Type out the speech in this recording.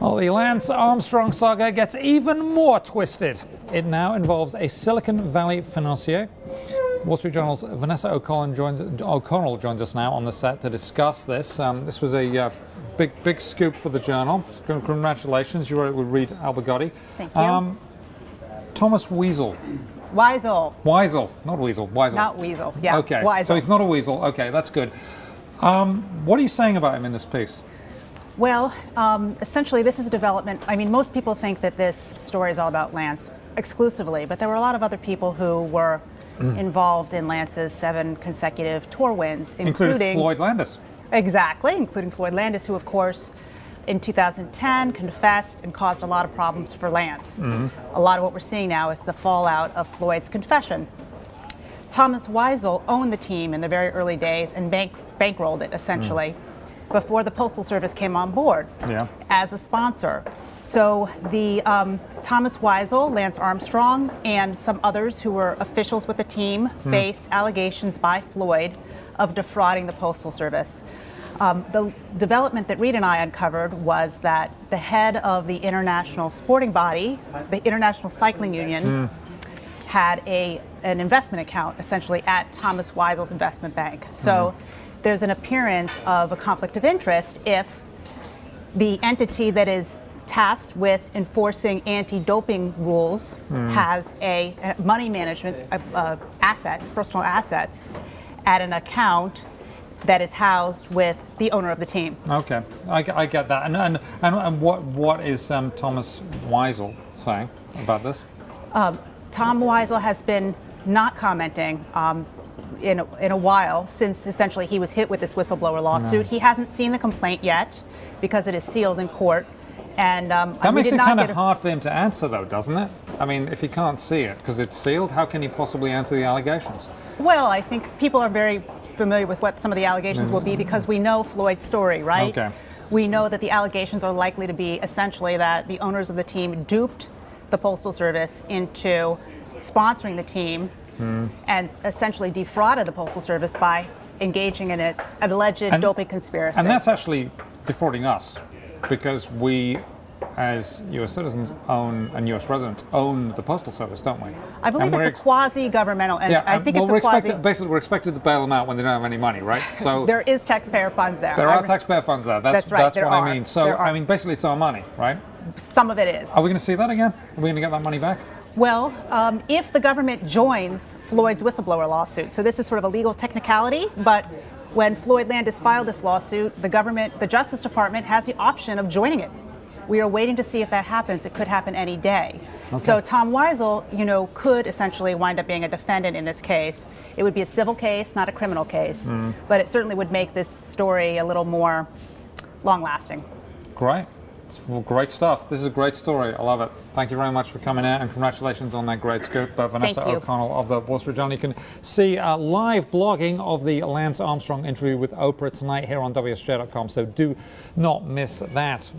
Well, the Lance Armstrong saga gets even more twisted. It now involves a Silicon Valley financier. Wall Street Journal's Vanessa O'Connell joins us now on the set to discuss this. This was a big scoop for the Journal. Congratulations, you wrote it with Reed Albergotti. Thank you. Thomas Weasel. Weisel, not Weasel. Weisel. Not Weasel. Yeah. Okay. Weisel. So he's not a weasel. Okay, that's good. What are you saying about him in this piece? Well, essentially, this is a development. I mean, most people think that this story is all about Lance exclusively, but there were a lot of other people who were involved in Lance's 7 consecutive tour wins, including Floyd Landis. Exactly, including Floyd Landis, who, of course, in 2010 confessed and caused a lot of problems for Lance. A lot of what we're seeing now is the fallout of Floyd's confession. Thomas Weisel owned the team in the very early days and bankrolled it, essentially, before the Postal Service came on board as a sponsor. So the Thomas Weisel, Lance Armstrong, and some others who were officials with the team face allegations by Floyd of defrauding the Postal Service. The development that Reed and I uncovered was that the head of the international sporting body, the International Cycling Union, had an investment account essentially at Thomas Weisel's investment bank. So there's an appearance of a conflict of interest if the entity that is tasked with enforcing anti-doping rules has a money management assets, personal assets, at an account that is housed with the owner of the team. Okay, I get that. And what is Thomas Weisel saying about this? Tom Weisel has been not commenting in a while, since essentially he was hit with this whistleblower lawsuit. He hasn't seen the complaint yet because it is sealed in court. And that makes it kind of hard for him to answer, though, doesn't it? I mean, if he can't see it because it's sealed, how can he possibly answer the allegations? Well, I think people are very familiar with what some of the allegations will be because we know Floyd's story, right? Okay. We know that the allegations are likely to be essentially that the owners of the team duped the Postal Service into sponsoring the team and essentially defrauded the Postal Service by engaging in an alleged doping conspiracy. And that's actually defrauding us because we, as U.S. citizens and U.S. residents, own the Postal Service, don't we? I believe it's a quasi-governmental, and I think it's a quasi... Basically, we're expected to bail them out when they don't have any money, right? So there is taxpayer funds there. There are taxpayer funds there. That's right. That's what I mean. So, I mean, basically, it's our money, right? Some of it is. Are we going to see that again? Are we going to get that money back? Well, if the government joins Floyd's whistleblower lawsuit, so this is sort of a legal technicality, but when Floyd Landis filed this lawsuit, the Justice Department has the option of joining it. We are waiting to see if that happens. It could happen any day. Okay. So Tom Weisel, could essentially wind up being a defendant in this case. It would be a civil case, not a criminal case, but it certainly would make this story a little more long-lasting. Great. It's great stuff. This is a great story. I love it. Thank you very much for coming out, and congratulations on that great scoop. Vanessa O'Connell of the Wall Street Journal. You can see live blogging of the Lance Armstrong interview with Oprah tonight here on WSJ.com, so do not miss that.